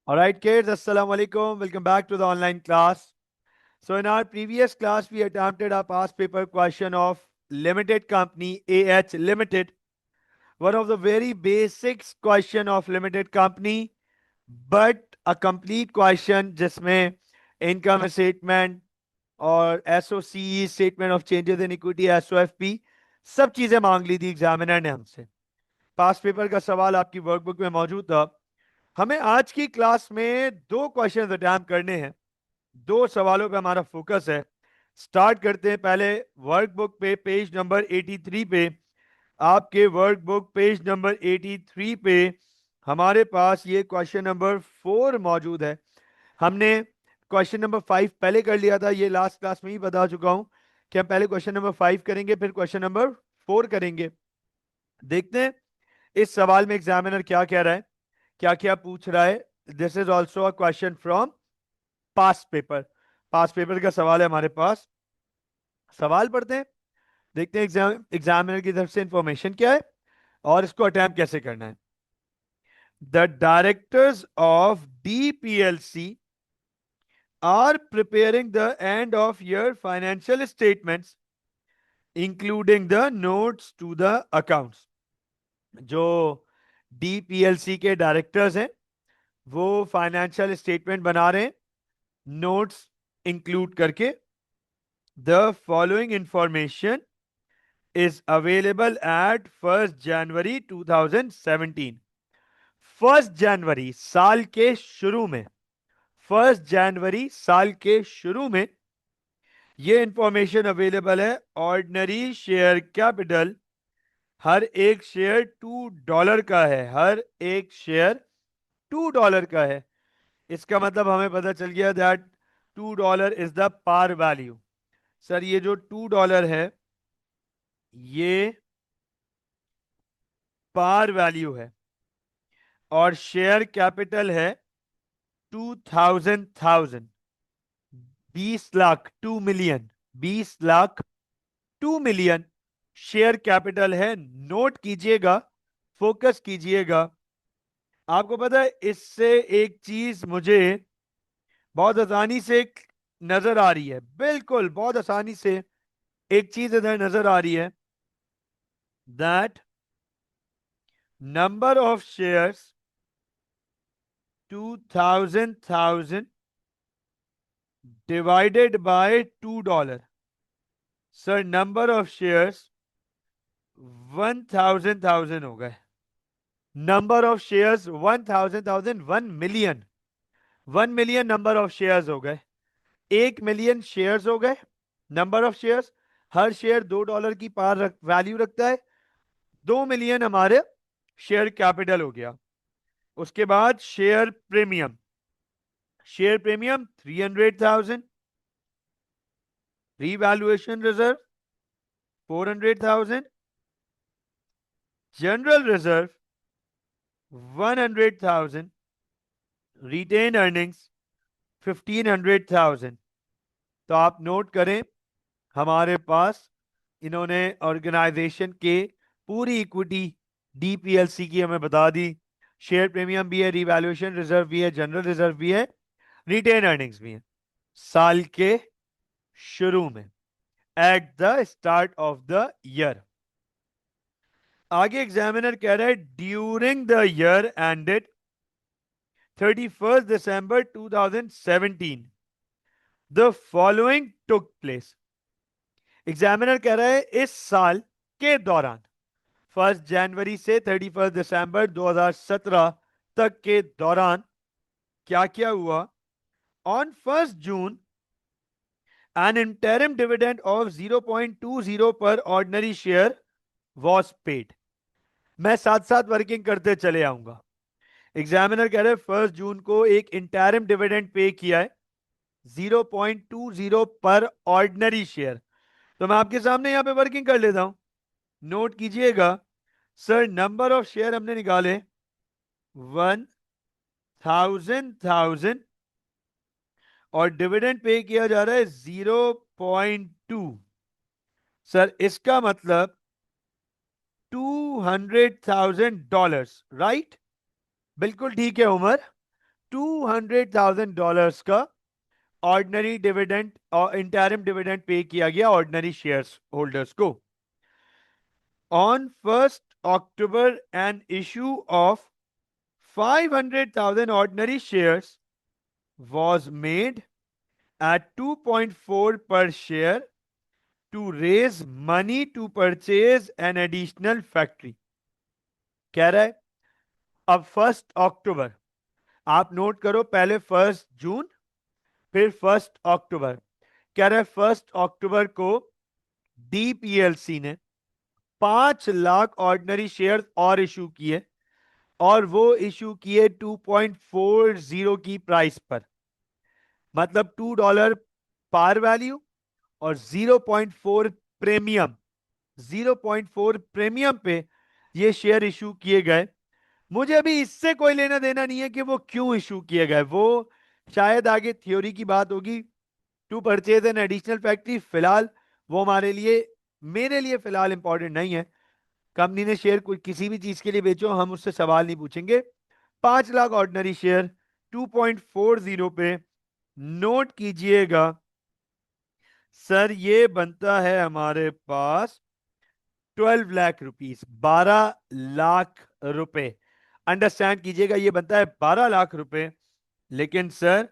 All right, kids, Assalamu alaikum. Welcome back to the online class. So, in our previous class, we attempted a past paper question of limited company AH Limited. One of the very basics question of limited company, but a complete question जिसमें income statement और SOC statement of changes in equity SOFP सब चीजें मांग ली थी examiner ने हमसे. Past paper का सवाल आपकी वर्कबुक में मौजूद था. हमें आज की क्लास में दो क्वेश्चन अटैम्प्ट करने हैं. दो सवालों पे हमारा फोकस है. स्टार्ट करते हैं पहले वर्कबुक पे पेज नंबर 83 पे. आपके वर्कबुक पेज नंबर 83 पे हमारे पास ये क्वेश्चन नंबर 4 मौजूद है. हमने क्वेश्चन नंबर 5 पहले कर लिया था. ये लास्ट क्लास में ही बता चुका हूं कि हम पहले क्वेश्चन नंबर 5 करेंगे, फिर क्वेश्चन नंबर 4 करेंगे. देखते हैं इस सवाल में एग्जामिनर क्या कह रहा है, क्या क्या पूछ रहा है. This is also a question from past paper. Past paper का सवाल है हमारे पास. सवाल पढ़ते हैं, देखते हैं एग्जामिनर की तरफ से इंफॉर्मेशन क्या है और इसको अटेम्प्ट कैसे करना है. The directors of DPLC are preparing the end of year financial statements including the notes to the accounts. जो DPLC के डायरेक्टर्स हैं वो फाइनेंशियल स्टेटमेंट बना रहे हैं नोट्स इंक्लूड करके. The following information is available at 1st January 2017. 1st जनवरी साल के शुरू में, 1st जनवरी साल के शुरू में ये इंफॉर्मेशन अवेलेबल है. ऑर्डिनरी शेयर कैपिटल हर एक शेयर $2 का है. हर एक शेयर $2 का है. इसका मतलब हमें पता चल गया that $2 is the par value. Sir ये जो $2 है ये पार वैल्यू है और शेयर कैपिटल है 2000 20 lakh 2 million 20 lakh 2 million share capital है. नोट कीजिएगा, फोकस कीजिएगा. आपको पता है इससे एक चीज मुझे बहुत आसानी से नजर आ रही है, बिल्कुल बहुत आसानी से एक चीज इधर नजर आ रही है that number of shares 2000 divided by $2. Sir number of shares 1000 हो गए. Number of shares 1000 1 million 1 million number of shares हो गए. 1 मिलियन शेयर्स हो गए. Number of shares, her share $2 की पार वैल्यू रखता है. 2 मिलियन हमारे शेयर कैपिटल हो गया. उसके बाद share premium, share premium 300,000. Revaluation reserve 400,000. General reserve 100,000. Retain earnings 1500,000. तो आप नोट करें हमारे पास इन्होंने ऑर्गेनाइजेशन के पूरी इक्विटी DPLC की हमें बता दी. शेयर प्रीमियम भी है, रिवैल्यूएशन रिजर्व भी है, जनरल रिजर्व भी है, रिटेन अर्निंग्स भी है. साल के शुरू में, eight the start of the year. आगे एग्जामिनर कह रहा है during the year ended 31st December 2017 the following took place. Examiner कह रहा है इस साल के दौरान 1 जनवरी से 31 दिसंबर 2017 तक के दौरान क्या क्या हुआ. On 1 June an interim dividend of 0.20 per ordinary share was paid. मैं साथ साथ वर्किंग करते चले आऊंगा. एग्जामिनर कह रहे हैं 1 जून को एक इंटरिम डिविडेंड पे किया है 0.20 पर ऑर्डिनरी शेयर. तो मैं आपके सामने यहां पे वर्किंग कर लेता हूं. नोट कीजिएगा सर नंबर ऑफ शेयर हमने निकाले 1000 और डिविडेंड पे किया जा रहा है 0.2. सर इसका मतलब $200,000. राइट, बिल्कुल ठीक है उमर. $200,000 का ऑर्डिनरी डिविडेंड और इंटरिम डिविडेंड पे किया गया ऑर्डिनरी शेयर्स होल्डर्स को. On 1 October an issue of 500,000 ordinary shares was made at 2.4 per share to raise money to purchase an additional factory. कह रहा है अब 1 October, आप नोट करो, पहले 1 जून फिर 1 October. कह रहा है 1 October को डीपीएलसी ने 5 लाख ऑर्डिनरी शेयर और इशू किए, और वो इशू किए 2.40 की प्राइस पर, मतलब $2 पार वैल्यू और 0.4 प्रीमियम, 0.4 प्रीमियम पे ये शेयर इशू किए गए. मुझे अभी इससे कोई लेना देना नहीं है कि वो क्यों इशू किए गए, वो शायद आगे थ्योरी की बात होगी. To purchase an additional factory, फिलहाल वो हमारे लिए, मेरे लिए फिलहाल इंपॉर्टेंट नहीं है. कंपनी ने शेयर किसी भी चीज के लिए बेचो, हम उससे सवाल नहीं पूछेंगे. 5 लाख ऑर्डिनरी शेयर 2.40 पे. नोट कीजिएगा सर, ये बनता है हमारे पास 12 लाख रुपीस, 12 लाख रुपए. अंडरस्टैंड कीजिएगा, ये बनता है 12 लाख रुपए. लेकिन सर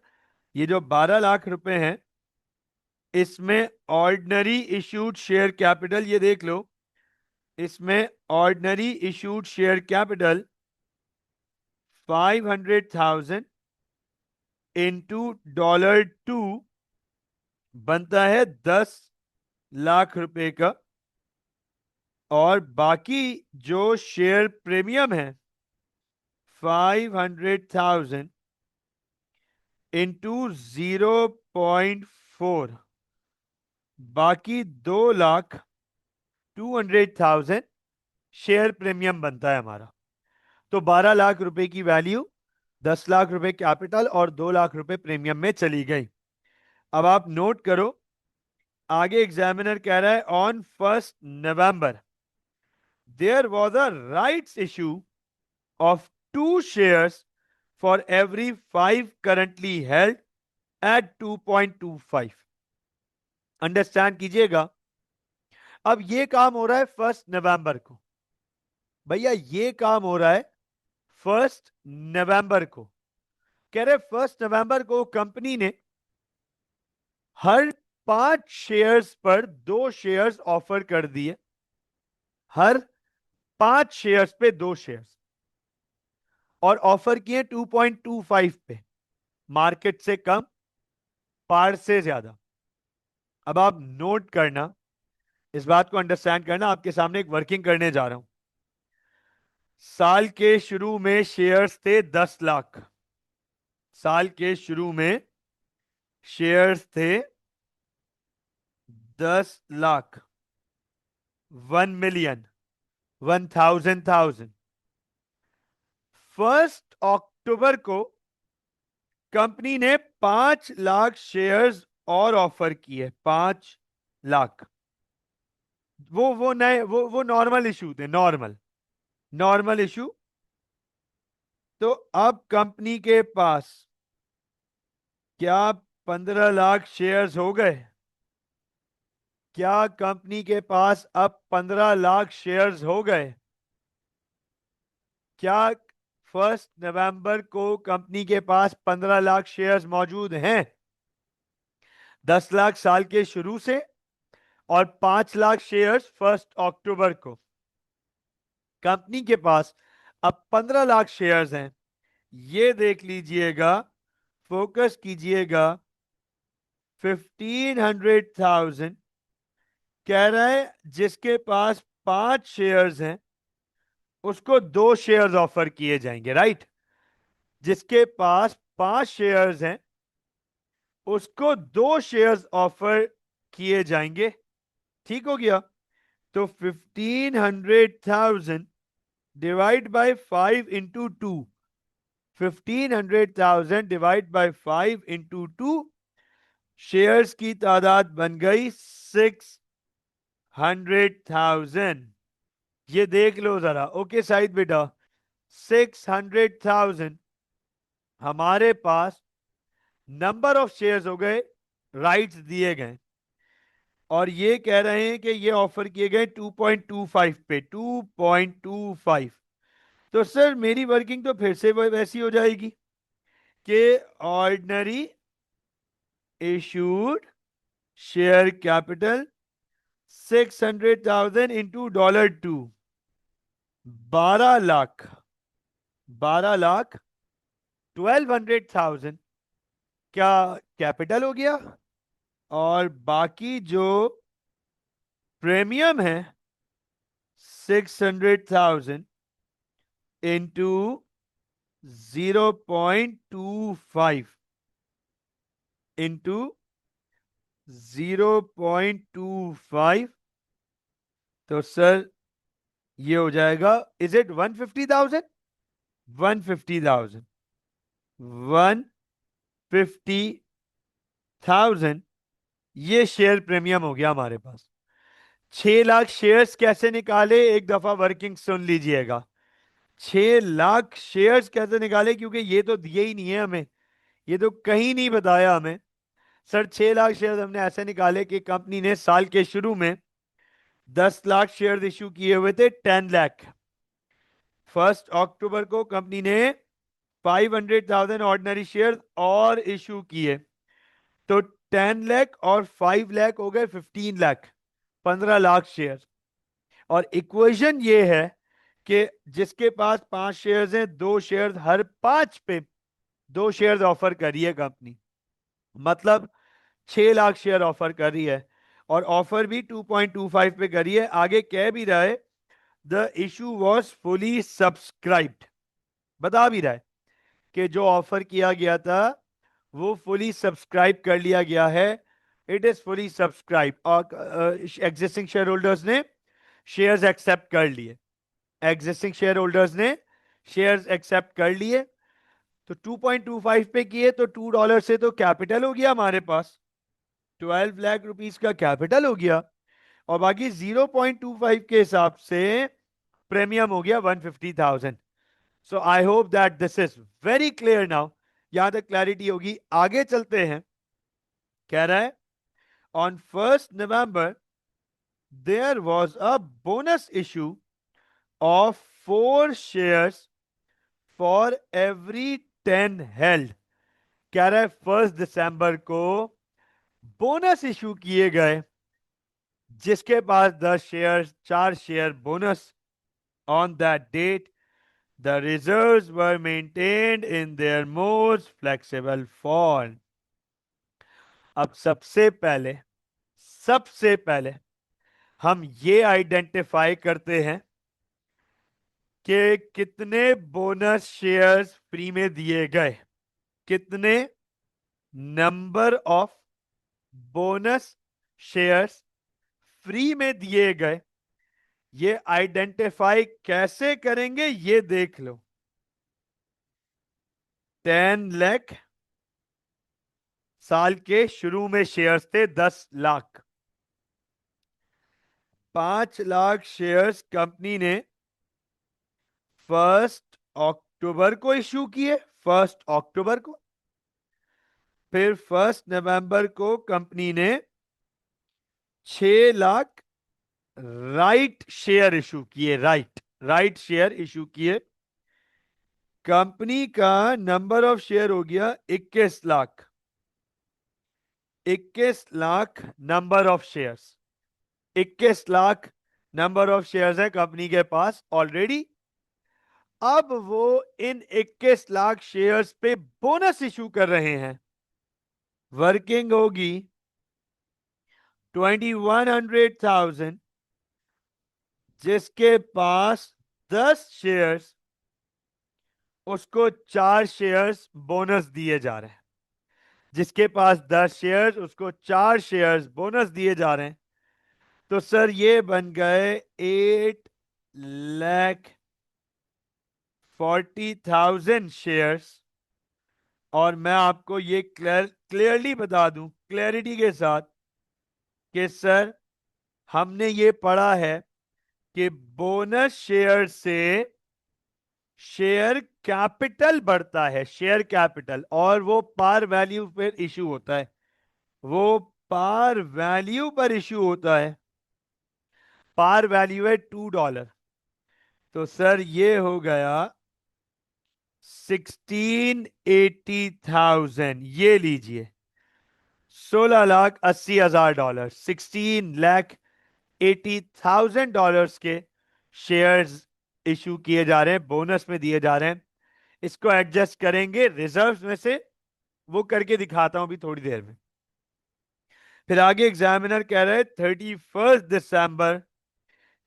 ये जो 12 लाख रुपए हैं, इसमें ऑर्डिनरी इश्यूड शेयर कैपिटल, ये देख लो, इसमें ordinary issued share capital 500,000 into $2 बनता है 10 लाख रुपए का. और बाकी जो शेयर प्रीमियम है 500,000 इंटू 0.4, बाकी 2,200,000 शेयर प्रीमियम बनता है हमारा. तो 12 लाख रुपए की वैल्यू 10 लाख रुपए कैपिटल और 2 लाख रुपए प्रीमियम में चली गई. अब आप नोट करो, आगे एग्जामिनर कह रहा है on 1 November there was a rights issue of 2 shares for every 5 currently held at 2.25. Understand कीजिएगा, अब ये काम हो रहा है 1 November को. भैया ये काम हो रहा है 1 November को. कह रहे 1 November को कंपनी ने हर 5 शेयर्स पर 2 शेयर्स ऑफर कर दिए, हर 5 शेयर्स पे 2 शेयर्स, और ऑफर किए 2.25 पे, मार्केट से कम, पार से ज्यादा. अब आप नोट करना, इस बात को अंडरस्टैंड करना, आपके सामने एक वर्किंग करने जा रहा हूं. साल के शुरू में शेयर्स थे 10 लाख, साल के शुरू में शेयर्स थे 10 लाख, 1 million, 1,000. 1 October को कंपनी ने 5 लाख शेयर्स और ऑफर किए, 5 लाख. वो नए, वो नॉर्मल इशू थे, नॉर्मल इशू. तो अब कंपनी के पास क्या 15 लाख शेयर्स हो गए? क्या कंपनी के पास अब 15 लाख शेयर्स हो गए? क्या 1 November को कंपनी के पास 15 लाख शेयर्स मौजूद हैं? 10 लाख साल के शुरू से और 5 लाख शेयर्स 1 October को. कंपनी के पास अब 15 लाख शेयर्स हैं. ये देख लीजिएगा, फोकस कीजिएगा, 1500,000 कह रहा है जिसके पास 5 शेयर्स हैं उसको 2 शेयर्स ऑफर किए जाएंगे, राइट. जिसके पास 5 शेयर्स हैं उसको 2 शेयर्स ऑफर किए जाएंगे. ठीक हो गया. तो 1500,000 divide by 5 into 2, 1500,000 divide by 5 into 2, shares की तादाद बन गई 600,000. ये देख लो जरा, ओके साइड बेटा, 600,000 हमारे पास नंबर ऑफ शेयर्स हो गए, राइट्स दिए गए, और ये कह रहे हैं कि ये ऑफर किए गए 2.25 पे, 2.25। तो सर मेरी वर्किंग तो फिर से वैसी हो जाएगी कि ordinary issued share capital 600,000 into $2, 12 lakh, 12 lakh 1200,000 क्या कैपिटल हो गया, और बाकी जो प्रीमियम है 600,000 इंटू 0.25 इंटू 0.25, तो सर ये हो जाएगा, इज इट 150,000, 150,000, 150,000, ये शेयर प्रीमियम हो गया हमारे पास। 6 लाख शेयर्स कैसे निकाले, एक दफा वर्किंग सुन लीजिएगा। 6 लाख शेयर्स कैसे निकाले, क्योंकि ये तो दिए ही नहीं है हमें, ये तो कहीं नहीं बताया हमें। सर 6 लाख शेयर्स हमने ऐसे निकाले कि कंपनी ने साल के शुरू में 10 लाख शेयर्स इशू किए हुए थे, 10 लाख। 1 अक्टूबर को कंपनी ने 500,000 ऑर्डिनरी शेयर और इशू किए, तो 10 लाख और 5 लाख हो गए 15 लाख, 15 लाख शेयर। और इक्वेशन ये है कि जिसके पास 5 शेयर्स हैं, 2 शेयर्स हर 5 पे 2 शेयर्स ऑफर करिए कंपनी, मतलब 6 लाख शेयर ऑफर कर रही है, और ऑफर भी 2.25 पे करी है। आगे कह भी रहा है the issue was fully subscribed, बता भी रहा है कि जो ऑफर किया गया था वो फुली सब्सक्राइब कर लिया गया है, इट इज फुली सब्सक्राइब, और एग्जिस्टिंग शेयर होल्डर्स ने शेयर्स एक्सेप्ट कर लिए, एग्जिस्टिंग शेयर होल्डर्स ने शेयर्स एक्सेप्ट कर लिए। तो 2.25 पे किए तो $2 से तो कैपिटल हो गया हमारे पास, 12 लाख रुपीस का कैपिटल हो गया, और बाकी 0.25 के हिसाब से प्रीमियम हो गया 150,000। So I hope that this is very clear now, यहां तक क्लैरिटी होगी। आगे चलते हैं, कह रहा है on 1 November there was a bonus issue of 4 shares for every 10 held. कह रहा है 1 दिसंबर को बोनस इशू किए गए, जिसके पास 10 share, 4 share bonus on that date, the reserves were maintained in their most flexible form। अब सबसे पहले हम ये आइडेंटिफाई करते हैं कि कितने बोनस शेयर्स फ्री में दिए गए, कितने number of bonus shares free में दिए गए। ये आइडेंटिफाई कैसे करेंगे ये देख लो। 10 लाख साल के शुरू में शेयर्स थे 10 लाख, 5 लाख शेयर्स कंपनी ने 1 अक्टूबर को इशू किए, 1 अक्टूबर को। फिर 1 नवंबर को कंपनी ने 6 लाख राइट शेयर इशू किए, राइट शेयर इशू किए। कंपनी का नंबर ऑफ शेयर हो गया 21 lakh, 21 lakh number of shares, 21 lakh number of shares है कंपनी के पास ऑलरेडी। अब वो इन 21 लाख शेयर्स पे बोनस इशू कर रहे हैं। वर्किंग होगी 2100,000, जिसके पास 10 शेयर्स, उसको 4 शेयर्स बोनस दिए जा रहे हैं, जिसके पास 10 शेयर्स उसको 4 शेयर्स बोनस दिए जा रहे हैं। तो सर ये बन गए 8,40,000 शेयर्स। और मैं आपको ये क्लियरली बता दूं, क्लैरिटी के साथ, कि सर हमने ये पढ़ा है कि बोनस शेयर से शेयर कैपिटल बढ़ता है, शेयर कैपिटल, और वो पार वैल्यू पर इशू होता है, वो पार वैल्यू पर इशू होता है। पार वैल्यू है $2। तो सर ये हो गया 1680,000, ये लीजिए, $16,80,000, $16,80,000 के शेयर्स इशू किए जा रहे हैं, बोनस में दिए जा रहे हैं। इसको एडजस्ट करेंगे रिजर्व्स में से, वो करके दिखाता हूं भी थोड़ी देर में। फिर आगे एग्जामिनर कह रहे हैं 31 दिसंबर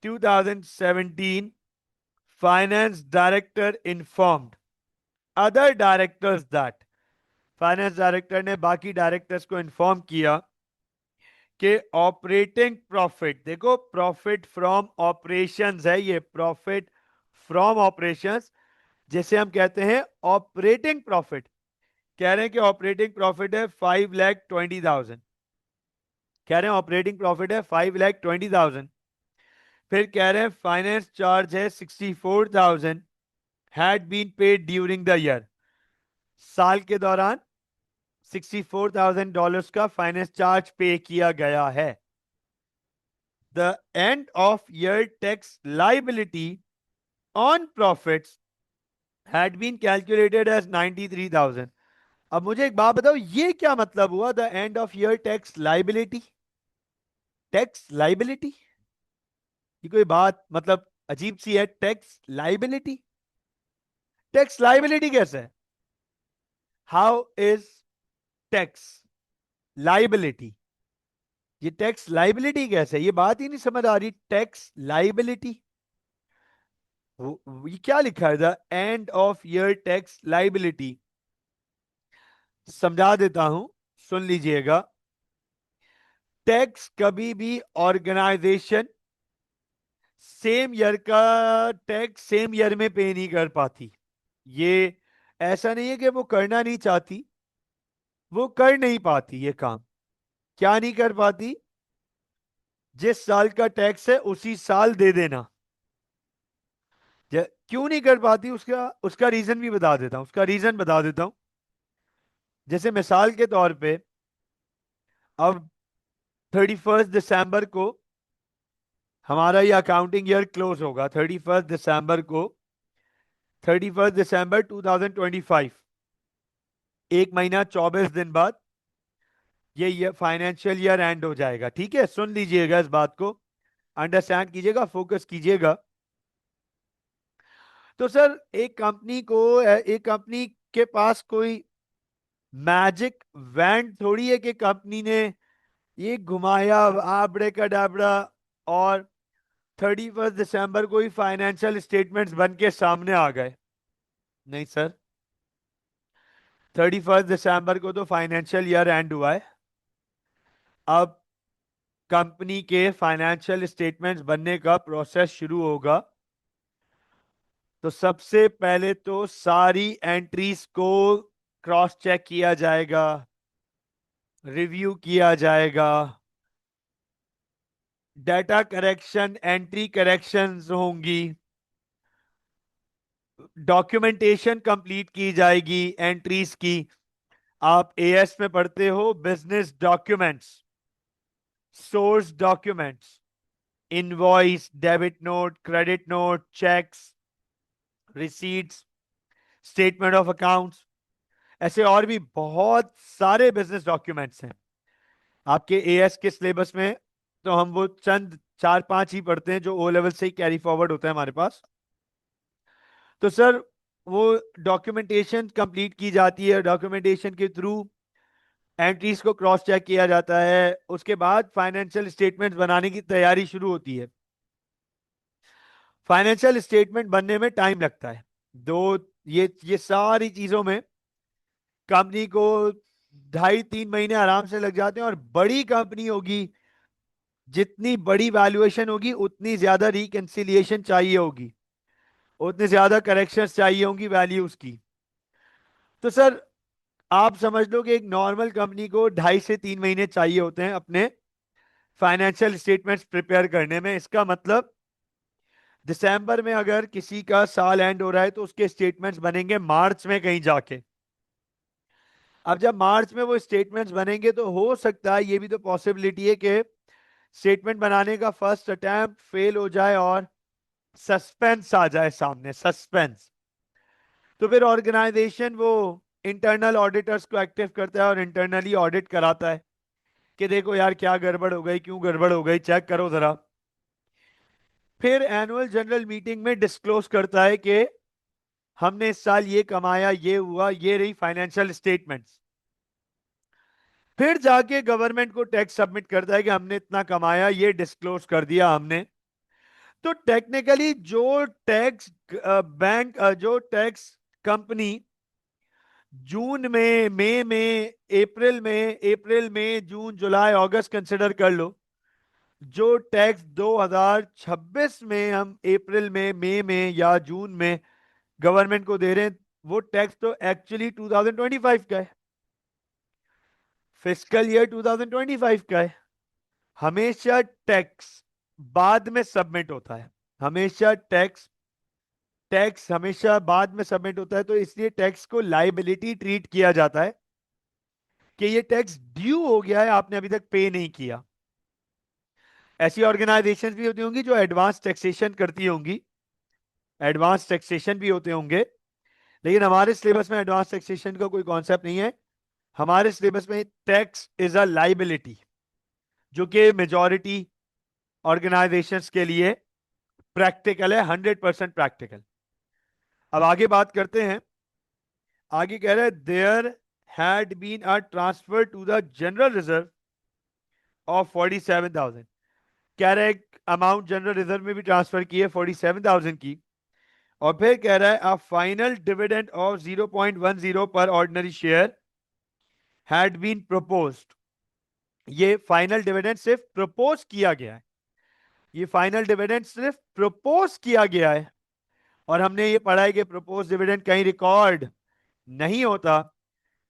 2017 finance director informed other directors that, finance director ने बाकी डायरेक्टर्स को इन्फॉर्म किया कि ऑपरेटिंग प्रॉफिट, देखो प्रॉफिट फ्रॉम ऑपरेशंस है ये, प्रॉफिट फ्रॉम ऑपरेशंस जैसे हम कहते हैं ऑपरेटिंग प्रॉफिट, कह रहे हैं कि ऑपरेटिंग प्रॉफिट है 5,20,000, कह रहे हैं ऑपरेटिंग प्रॉफिट है 5,20,000। फिर कह रहे हैं फाइनेंस चार्ज है 64,000 had been paid during the year, साल के दौरान $64,000 का फाइनेंस चार्ज पे किया गया है। The end of year tax liability on profits had been calculated as 93,000। अब मुझे एक बात बताओ, ये क्या मतलब हुआ, the end of year tax liability, tax liability, ये कोई बात मतलब अजीब सी है, टैक्स लाइबिलिटी, टैक्स लाइबिलिटी कैसे है, हाउ इज टैक्स लाइबिलिटी, ये टैक्स लाइबिलिटी कैसे है, ये बात ही नहीं समझ आ रही, टैक्स लाइबिलिटी, ये क्या लिखा है, the end of year tax liability. समझा देता हूं, सुन लीजिएगा। टैक्स कभी भी ऑर्गेनाइजेशन सेम ईयर का टैक्स सेम ईयर में पे नहीं कर पाती, ये ऐसा नहीं है कि वो करना नहीं चाहती, वो कर नहीं पाती ये काम। क्या नहीं कर पाती, जिस साल का टैक्स है उसी साल दे देना। क्यों नहीं कर पाती, उसका उसका रीजन भी बता देता हूं, उसका रीजन बता देता हूं। जैसे मिसाल के तौर पे, अब 31 दिसंबर को हमारा ये अकाउंटिंग ईयर क्लोज होगा, 31 दिसंबर को, 31 दिसंबर 2025, एक महीना 24 दिन बाद ये फाइनेंशियल ईयर एंड हो जाएगा। ठीक है, सुन लीजिएगा, इस बात को अंडरस्टैंड कीजिएगा, फोकस कीजिएगा। तो सर एक कंपनी के पास कोई मैजिक वैंड थोड़ी है कि कंपनी ने ये घुमाया आबड़े का डाबड़ा और 31 दिसंबर को ही फाइनेंशियल स्टेटमेंट्स बन के सामने आ गए। नहीं सर, 31 दिसंबर को तो फाइनेंशियल ईयर एंड हुआ है। अब कंपनी के फाइनेंशियल स्टेटमेंट्स बनने का प्रोसेस शुरू होगा। तो सबसे पहले तो सारी एंट्रीज को क्रॉस चेक किया जाएगा, रिव्यू किया जाएगा, डाटा करेक्शन, एंट्री करेक्शंस होंगी, डॉक्यूमेंटेशन कंप्लीट की जाएगी एंट्रीज की। आप एएस में पढ़ते हो business documents, source documents, invoice, debit note, credit note, cheques, receipts, statement of accounts, ऐसे और भी बहुत सारे बिजनेस डॉक्यूमेंट्स हैं आपके एएस के सिलेबस में। तो हम वो चंद 4-5 ही पढ़ते हैं जो ओ लेवल से ही कैरी फॉरवर्ड होता है हमारे पास। तो सर वो डॉक्यूमेंटेशन कंप्लीट की जाती है, डॉक्यूमेंटेशन के थ्रू एंट्रीज को क्रॉस चेक किया जाता है, उसके बाद फाइनेंशियल स्टेटमेंट बनाने की तैयारी शुरू होती है। फाइनेंशियल स्टेटमेंट बनने में टाइम लगता है, दो ये सारी चीजों में कंपनी को 2.5-3 महीने आराम से लग जाते हैं। और बड़ी कंपनी होगी, जितनी बड़ी वैल्यूएशन होगी उतनी ज्यादा रिकंसिलिएशन चाहिए होगी, उतने ज्यादा करेक्शंस चाहिए होंगी वैल्यूज की। तो सर आप समझ लो कि एक नॉर्मल कंपनी को 2.5 से 3 महीने चाहिए होते हैं अपने फाइनेंशियल स्टेटमेंट्स प्रिपेयर करने में। इसका मतलब दिसंबर में अगर किसी का साल एंड हो रहा है तो उसके स्टेटमेंट्स बनेंगे मार्च में कहीं जाके। अब जब मार्च में वो स्टेटमेंट्स बनेंगे तो हो सकता है, ये भी तो पॉसिबिलिटी है कि स्टेटमेंट बनाने का फर्स्ट अटेम्प्ट फेल हो जाए और सस्पेंस आ जाए सामने, सस्पेंस। तो फिर ऑर्गेनाइजेशन वो इंटरनल ऑडिटर्स को एक्टिव करता है और इंटरनली ऑडिट कराता है कि देखो यार क्या गड़बड़ हो गई, क्यों गड़बड़ हो गई, चेक करो जरा। फिर एनुअल जनरल मीटिंग में डिस्क्लोज करता है कि हमने इस साल ये कमाया, ये हुआ, ये रही फाइनेंशियल स्टेटमेंट्स। फिर जाके गवर्नमेंट को टैक्स सबमिट करता है कि हमने इतना कमाया, ये डिस्क्लोज कर दिया हमने। तो टेक्निकली जो टैक्स बैंक, जो टैक्स कंपनी जून में, मई में, अप्रैल में, जून, जुलाई, अगस्त कंसिडर कर लो, जो टैक्स 2026 में हम अप्रैल में, मई में या जून में गवर्नमेंट को दे रहे हैं, वो टैक्स तो एक्चुअली 2025 का है, फिस्कल ईयर 2025 का है। हमेशा टैक्स बाद में सबमिट होता है, हमेशा टैक्स टैक्स हमेशा बाद में सबमिट होता है। तो इसलिए टैक्स को लाइबिलिटी ट्रीट किया जाता है कि ये टैक्स ड्यू हो गया है, आपने अभी तक पे नहीं किया। ऐसी ऑर्गेनाइजेशन भी होती होंगी जो एडवांस टैक्सेशन करती होंगी, एडवांस टैक्सेशन भी होते होंगे, लेकिन हमारे सिलेबस में एडवांस टैक्सेशन का कोई कॉन्सेप्ट नहीं है। हमारे सिलेबस में टैक्स इज अ लाइबिलिटी, जो कि मेजॉरिटी ऑर्गेनाइजेशंस के लिए प्रैक्टिकल है, 100% प्रैक्टिकल। अब आगे बात करते हैं। आगे कह रहे हैं there had been a transfer to the general reserve of 47,000। कह रहे हैं अमाउंट जनरल रिजर्व में भी ट्रांसफर की है 47,000 की। और फिर कह रहा है अ फाइनल डिविडेंड ऑफ 0.10 पर ordinary share had been proposed. ये फाइनल डिविडेंड सिर्फ प्रपोज किया गया है, ये फाइनल डिविडेंड सिर्फ प्रपोज किया गया है। और हमने ये पढ़ा है कि प्रपोज डिविडेंड कहीं रिकॉर्ड नहीं होता,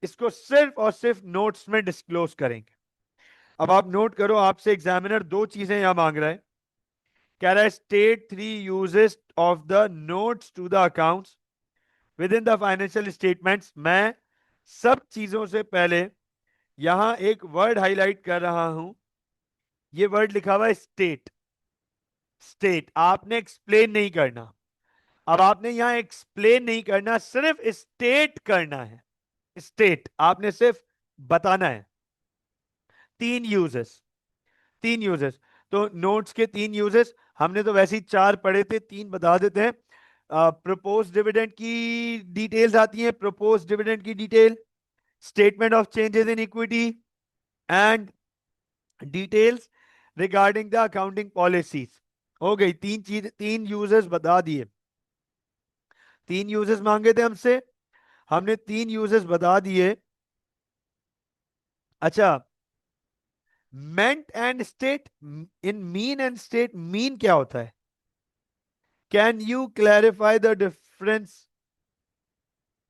इसको सिर्फ और सिर्फ नोट्स में डिस्क्लोज करेंगे। अब आप नोट करो, आपसे एग्जामिनर दो चीजें यहां मांग रहा है। कह रहा है state 3 uses of the notes to the accounts within the financial statements. मैं सब चीजों से पहले यहां एक वर्ड हाईलाइट कर रहा हूं, ये वर्ड लिखा हुआ है स्टेट। स्टेट आपने एक्सप्लेन नहीं करना। अब आपने यहां एक्सप्लेन नहीं करना, सिर्फ स्टेट करना है। स्टेट आपने सिर्फ बताना है। तीन यूजेस, तीन यूजेस। तो नोट्स के तीन यूजेस हमने तो वैसे ही चार पढ़े थे, तीन बता देते हैं। प्रपोज डिविडेंड की डिटेल्स आती हैं, प्रपोज डिविडेंड की detail, statement of changes in equity and details regarding the accounting policies. हो गई तीन चीज, तीन यूजेस बता दिए। तीन यूजेस मांगे थे हमसे, हमने तीन यूजेस बता दिए। अच्छा, meant and state, in mean and state, mean क्या होता है? Can you clarify the difference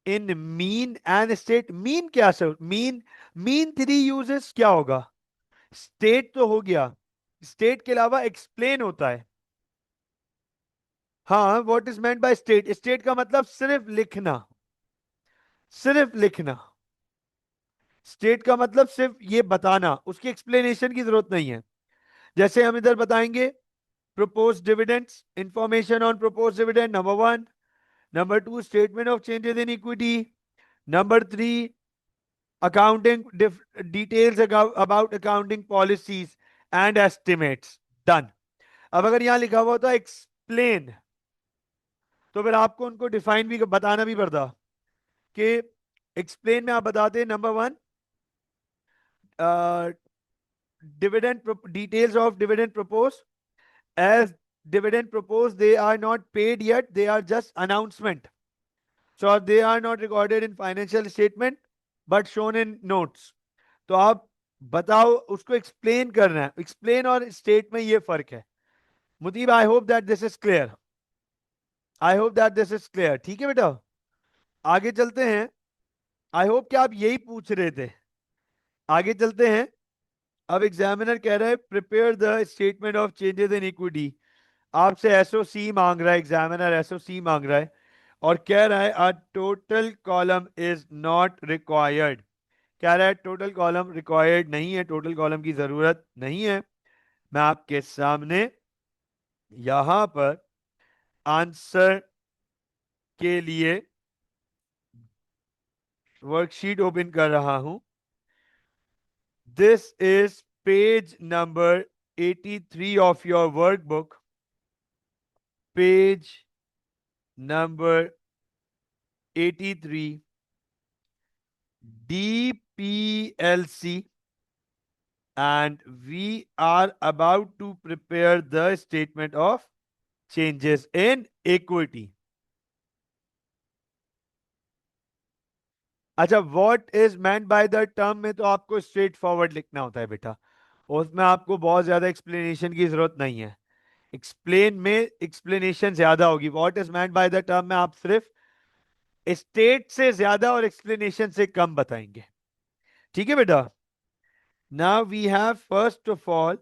in mean and state? Mean क्या sir? Mean, mean three uses क्या होगा? स्टेट तो हो गया, स्टेट के अलावा एक्सप्लेन होता है। हाँ, what is meant by state? State का मतलब सिर्फ लिखना, सिर्फ लिखना। स्टेट का मतलब सिर्फ ये बताना, उसकी एक्सप्लेनेशन की जरूरत नहीं है। जैसे हम इधर बताएंगे proposed dividends, information on proposed dividend, number one. Number two, statement of changes in equity. Number three, accounting details about accounting policies and estimates. Done. अब अगर यहां लिखा हुआ होता explain, तो फिर आपको उनको डिफाइन भी बताना भी पड़ता कि एक्सप्लेन में आप बताते number one, dividend details of dividend propose, as dividend proposed they are not paid yet, they are just announcement, so they are not recorded in financial statement but shown in notes. तो आप बताओ, उसको explain करना है। Explain और state में ये फर्क है। Muteeb, I hope that this is clear, I hope that this is clear. ठीक है बेटा, आगे चलते हैं। आई होप कि आप यही पूछ रहे थे। आगे चलते हैं। अब एग्जामिनर कह रहा है prepare the statement of changes in equity. आपसे एसओसी मांग रहा है, एग्जामिनर एसओसी मांग रहा है और कह रहा है a total column is not required. कह रहा है टोटल कॉलम रिक्वायर्ड नहीं है, टोटल कॉलम की जरूरत नहीं है। मैं आपके सामने यहां पर आंसर के लिए वर्कशीट ओपन कर रहा हूं। This is page number 83 of your workbook. Page number 83, DPLC, and we are about to prepare the statement of changes in equity. अच्छा, what is meant by the term में तो आपको straight forward लिखना होता है बेटा, उसमें आपको बहुत ज्यादा एक्सप्लेनेशन की जरूरत नहीं है। एक्सप्लेन में एक्सप्लेनेशन ज्यादा होगी, what is meant by the term में आप सिर्फ स्टेट से ज्यादा और एक्सप्लेनेशन से कम बताएंगे। ठीक है बेटा। Now we have first of all,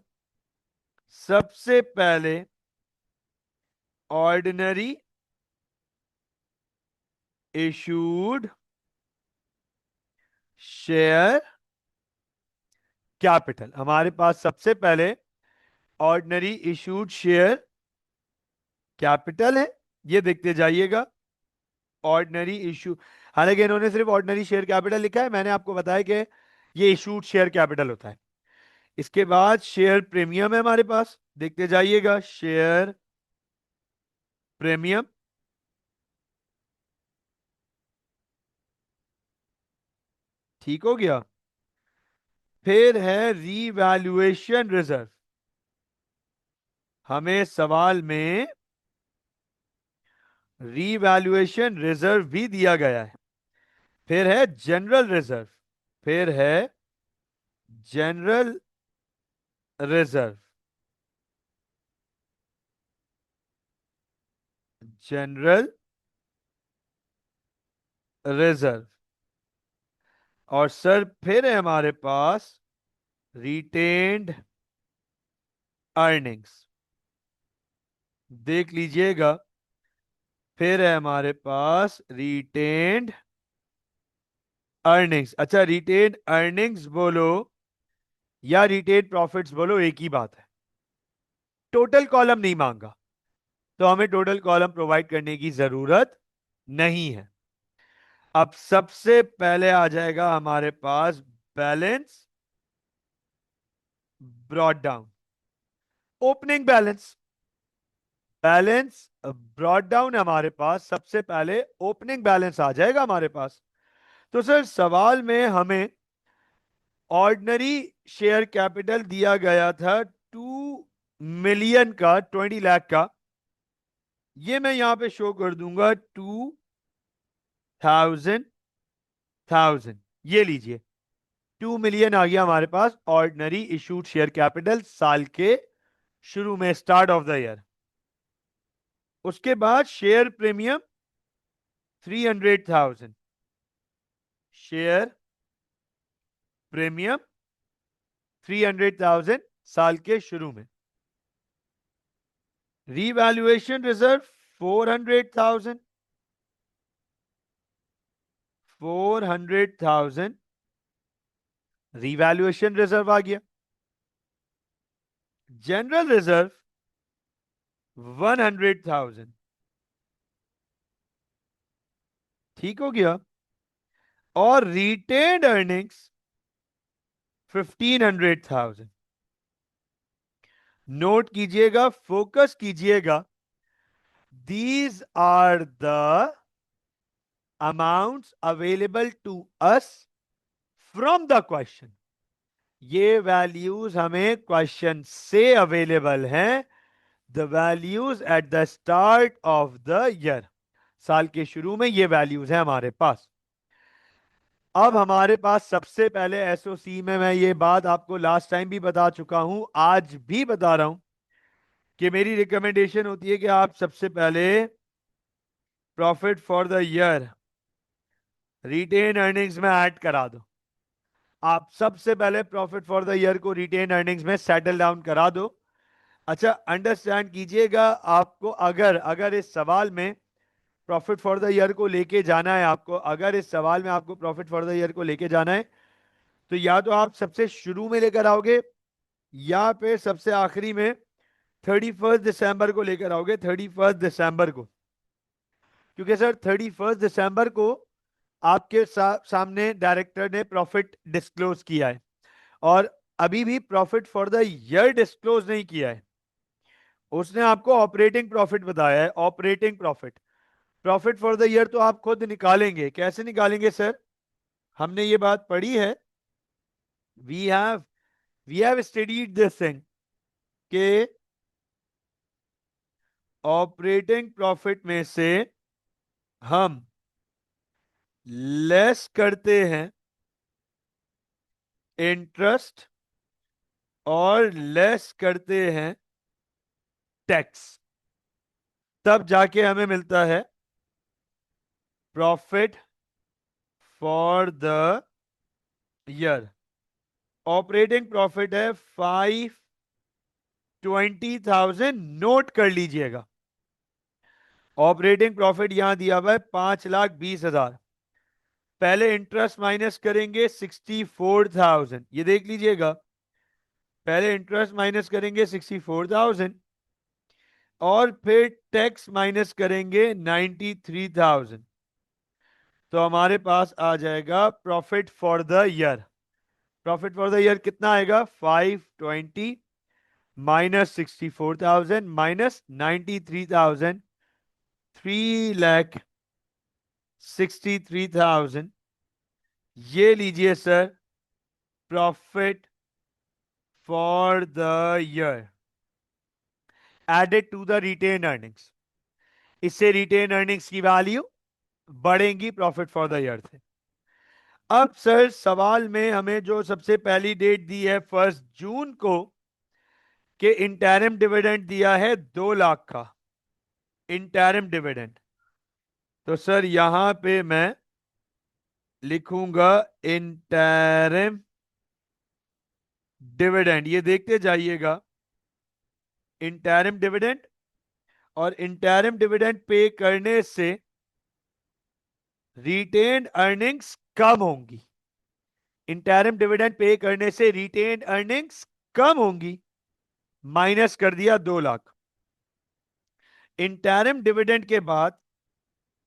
सबसे पहले ऑर्डिनरी इशूड शेयर कैपिटल। हमारे पास सबसे पहले ऑर्डिनरी इशूड शेयर कैपिटल है, ये देखते जाइएगा। ऑर्डिनरी इशू, हालांकि इन्होंने सिर्फ ऑर्डिनरी शेयर कैपिटल लिखा है, मैंने आपको बताया कि ये इशूड शेयर कैपिटल होता है। इसके बाद शेयर प्रीमियम है हमारे पास, देखते जाइएगा, शेयर प्रीमियम। ठीक हो गया। फिर है रीवैल्यूएशन रिजर्व। हमें सवाल में रीवैल्यूएशन रिजर्व भी दिया गया है। फिर है जनरल रिजर्व। फिर है जनरल रिजर्व। General reserve. और सर फिर है हमारे पास रिटेन्ड अर्निंग्स, देख लीजिएगा। फिर है हमारे पास रिटेन्ड अर्निंग्स। अच्छा, रिटेन्ड अर्निंग्स बोलो या रिटेन्ड प्रॉफिट्स बोलो, एक ही बात है। टोटल कॉलम नहीं मांगा तो हमें टोटल कॉलम प्रोवाइड करने की जरूरत नहीं है। अब सबसे पहले आ जाएगा हमारे पास balance brought down, opening balance. Balance brought down हमारे पास, सबसे पहले ओपनिंग बैलेंस आ जाएगा हमारे पास। तो सर सवाल में हमें ऑर्डिनरी शेयर कैपिटल दिया गया था 2 मिलियन का, 20 लाख का। ये मैं यहां पे शो कर दूंगा 2,000 ये लीजिए, 2 मिलियन आ गया हमारे पास ऑर्डिनरी इशूड शेयर कैपिटल साल के शुरू में, स्टार्ट ऑफ द ईयर। उसके बाद शेयर प्रीमियम 300,000, शेयर प्रीमियम 300,000 साल के शुरू में। रीवैल्यूएशन रिजर्व 400,000, 400,000 रीवैल्यूएशन रिजर्व आ गया। जनरल रिजर्व 100,000, ठीक हो गया। और रिटेन्ड अर्निंग्स 1,500,000। नोट कीजिएगा, फोकस कीजिएगा, these are the amounts available to us from the question. ये वैल्यूज हमें क्वेश्चन से अवेलेबल हैं। The values at the start of the year, साल के शुरू में ये वैल्यूज हैं हमारे पास। अब हमारे पास सबसे पहले एसओसी में, मैं ये बात आपको लास्ट टाइम भी बता चुका हूं, आज भी बता रहा हूं कि मेरी रिकमेंडेशन होती है कि आप सबसे पहले profit for the year retain earnings में ऐड करा दो। आप सबसे पहले प्रॉफिट फॉर द ईयर को रिटेन अर्निंग्स में सेटल डाउन करा दो। अच्छा, अंडरस्टैंड कीजिएगा, आपको अगर अगर इस सवाल में प्रॉफिट फॉर द ईयर को लेके जाना है, आपको अगर इस सवाल में आपको प्रॉफिट फॉर द ईयर को लेके जाना है, तो या तो आप सबसे शुरू में लेकर आओगे या फिर सबसे आखिरी में 31 दिसंबर को लेकर आओगे, 31 दिसंबर को। क्योंकि सर 31 दिसंबर को आपके सामने डायरेक्टर ने प्रॉफिट डिस्क्लोज किया है, और अभी भी profit for the year disclose नहीं किया है। उसने आपको ऑपरेटिंग प्रॉफिट बताया है, operating profit. Profit for the year तो आप खुद निकालेंगे, कैसे निकालेंगे सर? हमने ये बात पढ़ी है, we have we have studied this thing के ऑपरेटिंग प्रॉफिट में से हम लेस करते हैं इंटरेस्ट और लेस करते हैं टैक्स, तब जाके हमें मिलता है profit for the year. Operating profit है 520,000, नोट कर लीजिएगा। ऑपरेटिंग प्रॉफिट यहां दिया हुआ है 5,20,000। पहले इंटरेस्ट माइनस करेंगे 64,000, ये देख लीजिएगा, पहले इंटरेस्ट माइनस करेंगे 64,000 और फिर टैक्स माइनस करेंगे 93,000। तो हमारे पास आ जाएगा profit for the year. Profit for the year कितना आएगा? 520 माइनस 64,000 माइनस 93,000, 3,63,000। ये लीजिए sir profit for the year added to the retain earnings. इससे रिटेन अर्निंग्स की वैल्यू बढ़ेंगी प्रॉफिट फॉर द ईयर से। अब सर सवाल में हमें जो सबसे पहली डेट दी है 1 जून को, कि इंटरिम डिविडेंड दिया है 2 लाख का इंटरिम डिविडेंड। तो सर यहां पे मैं लिखूंगा इंटरिम डिविडेंड, ये देखते जाइएगा, इंटरिम डिविडेंड। और इंटरिम डिविडेंड पे करने से रिटेन्ड अर्निंग्स कम होंगी। इंटरिम डिविडेंड पे करने से रिटेन्ड अर्निंग्स कम होंगी, माइनस कर दिया 2 लाख। इंटरिम डिविडेंड के बाद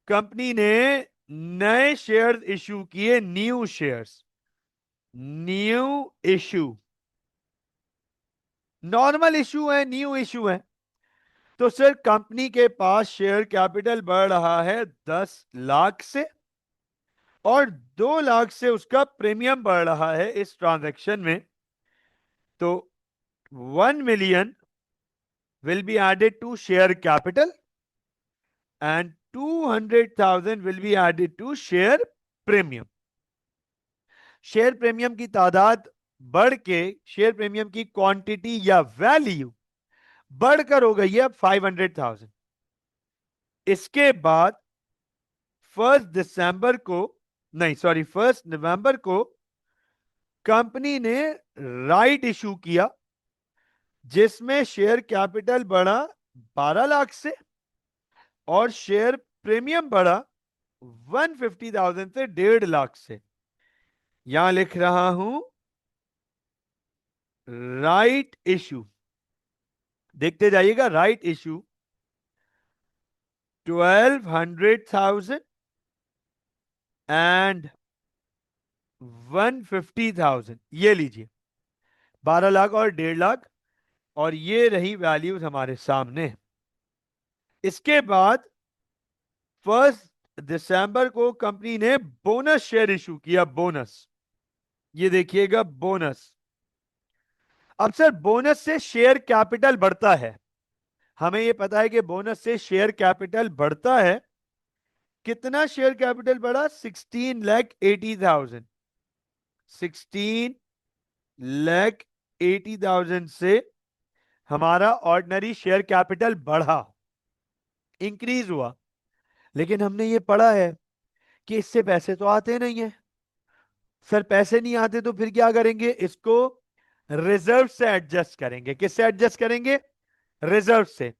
कंपनी ने नए शेयर इशू किए, new shares, new issue. Normal issue है, न्यू इशू है। तो सर कंपनी के पास शेयर कैपिटल बढ़ रहा है 10 लाख से, और 2 लाख से उसका प्रीमियम बढ़ रहा है इस ट्रांजैक्शन में। तो 1 million will be added to share capital and 200,000 will be added to share premium। Share premium की तादाद बढ़ के शेयर प्रीमियम की क्वांटिटी या वैल्यू बढ़कर हो गई है 500,000। इसके बाद 1 दिसंबर को, नहीं सॉरी 1 नवंबर को कंपनी ने राइट इशू किया, जिसमें शेयर कैपिटल बढ़ा 12 लाख से और शेयर प्रीमियम बढ़ा 150,000 से 1.5 लाख से। यहां लिख रहा हूं राइट इशू, देखते जाइएगा, राइट इशू 1200,000 एंड 150,000, ये लीजिए 12 लाख और 1.5 लाख, और ये रही वैल्यूज हमारे सामने। इसके बाद 1 दिसंबर को कंपनी ने बोनस शेयर इशू किया, बोनस, ये देखिएगा बोनस। अब सर बोनस से शेयर कैपिटल बढ़ता है, हमें यह पता है कि बोनस से शेयर कैपिटल बढ़ता है। कितना शेयर कैपिटल बढ़ा? 16,80,000, 16,80,000 से हमारा ऑर्डिनरी शेयर कैपिटल बढ़ा, इंक्रीज हुआ। लेकिन हमने ये पढ़ा है कि इससे पैसे तो आते नहीं है। सर पैसे नहीं आते तो फिर क्या करेंगे? इसको रिजर्व से एडजस्ट करेंगे। किससे एडजस्ट करेंगे? रिजर्व से,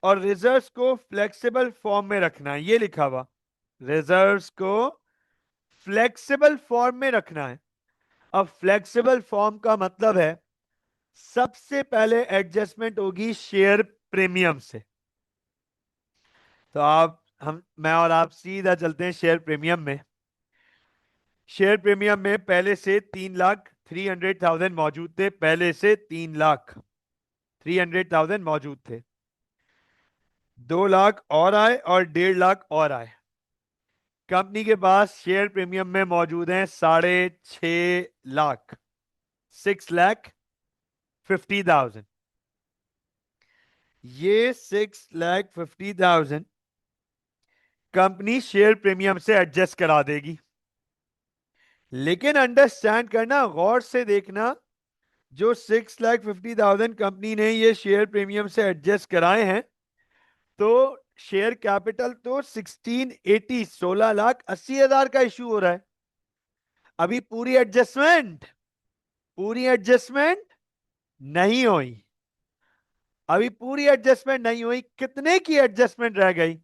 और रिजर्व्स को फ्लेक्सिबल फॉर्म में रखना है, ये लिखा हुआ, रिजर्व्स को फ्लेक्सिबल फॉर्म में रखना है। अब फ्लेक्सिबल फॉर्म का मतलब है सबसे पहले एडजस्टमेंट होगी शेयर प्रीमियम से। तो आप हम मैं और आप सीधा चलते हैं शेयर प्रीमियम में। शेयर प्रीमियम में पहले से 3,300,000 मौजूद थे, पहले से 3,300,000 मौजूद थे। 2 लाख और आए और 1.5 लाख और आए। कंपनी के पास शेयर प्रीमियम में मौजूद हैं 6.5 लाख, 6,50,000। ये 6,50,000 कंपनी शेयर प्रीमियम से एडजस्ट करा देगी। लेकिन अंडरस्टैंड करना, गौर से देखना, जो 6,50,000 कंपनी ने ये शेयर प्रीमियम से एडजस्ट कराए हैं, तो शेयर कैपिटल तो 1680, 16,80,000 का इशू हो रहा है। अभी पूरी एडजस्टमेंट नहीं हुई। अभी पूरी एडजस्टमेंट नहीं हुई। कितने की एडजस्टमेंट रह गई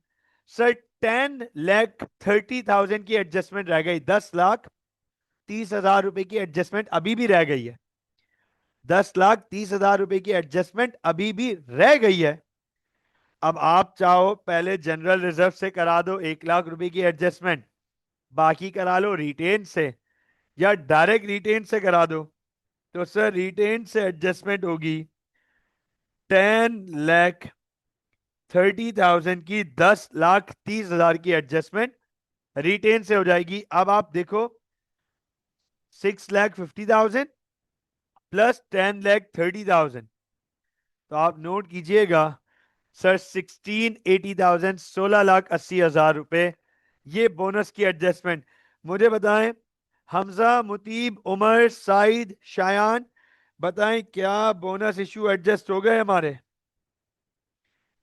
सर? 10,30,000 की एडजस्टमेंट रह गई। 10,30,000 रुपए की एडजस्टमेंट अभी भी रह गई है। 10,30,000 रुपए की एडजस्टमेंट अभी भी रह गई है। अब आप चाहो पहले जनरल रिजर्व से करा दो 1 लाख रुपए की एडजस्टमेंट, बाकी करा लो रिटेन से, या डायरेक्ट रिटेन से करा दो। तो सर रिटेन से एडजस्टमेंट होगी 10,30,000 की, 10,30,000 की एडजस्टमेंट रिटेन से हो जाएगी। अब आप देखो 6,50,000 प्लस 10,30,000, तो आप नोट कीजिएगा सर 16,80,000, 16,80,000 रुपए, ये बोनस की एडजस्टमेंट। मुझे बताएं हमजा, मुतीब, उमर, साइद, शायान, बताएं क्या बोनस इशू एडजस्ट हो गए हमारे?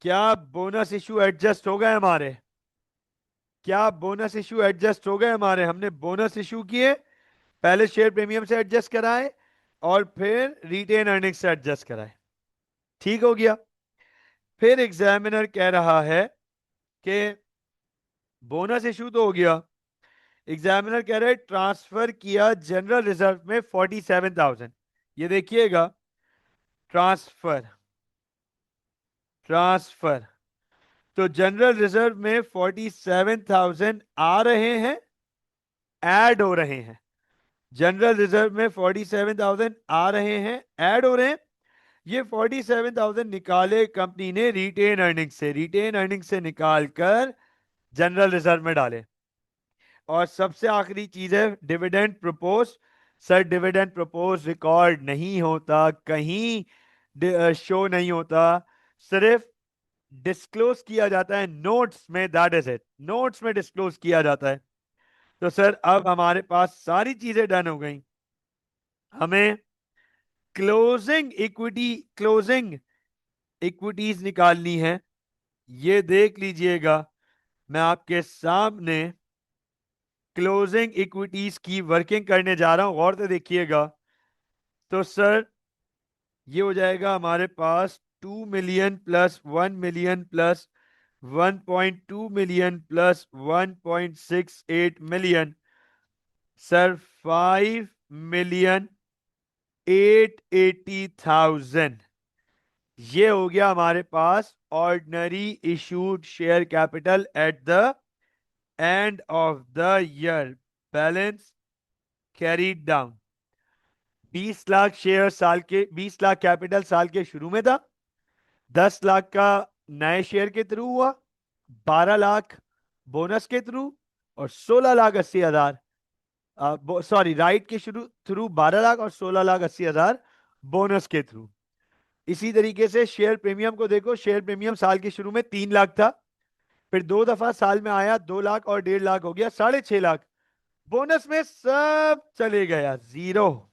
क्या बोनस इशू एडजस्ट हो गए हमारे? क्या बोनस इशू एडजस्ट हो गए हमारे? हमने बोनस इशू किए, पहले शेयर प्रीमियम से एडजस्ट कराए और फिर रिटेन अर्निंग से एडजस्ट कराए। ठीक हो गया। फिर एग्जामिनर कह रहा है कि बोनस इशू तो हो गया, एग्जामिनर कह रहे हैं ट्रांसफर किया जनरल रिजर्व में 47,000। ये देखिएगा, ट्रांसफर ट्रांसफर तो जनरल रिजर्व में 47,000 आ रहे हैं, ऐड हो रहे हैं। जनरल रिजर्व में 47,000 आ रहे हैं, ऐड हो रहे हैं। ये 47,000 निकाले कंपनी ने रिटेन अर्निंग से, रिटेन अर्निंग से निकालकर जनरल रिजर्व में डाले। और सबसे आखिरी चीज है dividend propose. Sir dividend propose record नहीं होता, कहीं शो नहीं होता, सिर्फ डिस्क्लोज किया जाता है नोट्स में, दैट इज इट, नोट्स में डिस्क्लोज किया जाता है। तो सर अब हमारे पास सारी चीजें डन हो गई। हमें क्लोजिंग इक्विटीज निकालनी है। ये देख लीजिएगा, मैं आपके सामने क्लोजिंग इक्विटीज की वर्किंग करने जा रहा हूं, गौर से देखिएगा। तो सर ये हो जाएगा हमारे पास 2 million plus 1 million plus 1.2 million plus 1.68 million, sir 5,880,000। ये हो गया हमारे पास ordinary issued share capital at the end of the year, balance carried down. 20 lakh share साल के, 20 लाख कैपिटल साल के शुरू में था, 10 लाख का नए शेयर के थ्रू हुआ, 12 लाख बोनस के थ्रू, और 16,80,000, सॉरी राइट के शुरू थ्रू 12 लाख और 16,80,000 बोनस के थ्रू। इसी तरीके से शेयर प्रीमियम को देखो, शेयर प्रीमियम साल के शुरू में 3 लाख था, फिर 2 दफा साल में आया, 2 लाख और 1.5 लाख हो गया 6.5 लाख। बोनस में सब चले गया, जीरो,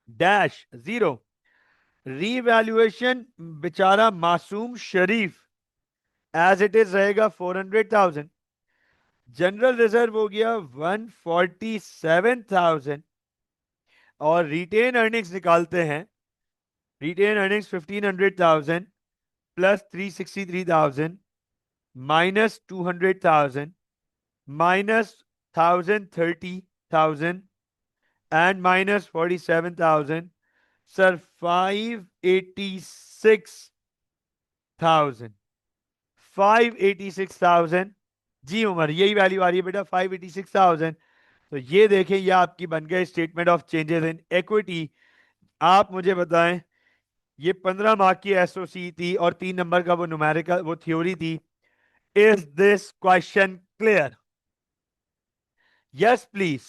डैश जीरो। रीवैल्यूएशन बेचारा मासूम शरीफ एज इट इज रहेगा 400,000। जनरल रिजर्व हो गया 147,000, और रिटेन अर्निंग्स निकालते हैं। Retain earnings 1,500,000, plus 363,000 minus 200,000 minus 1,030,000 and minus 47,000. Sir, 586,000. 586,000 जी उमर, यही वैल्यू आ रही है बेटा 586,000। तो ये देखें, ये आपकी बन गए statement of changes in equity. आप मुझे बताएं, ये 15 मार्क की एसओसी थी और 3 नंबर का वो न्यूमेरिकल वो थ्योरी थी। Is this question clear? Yes please.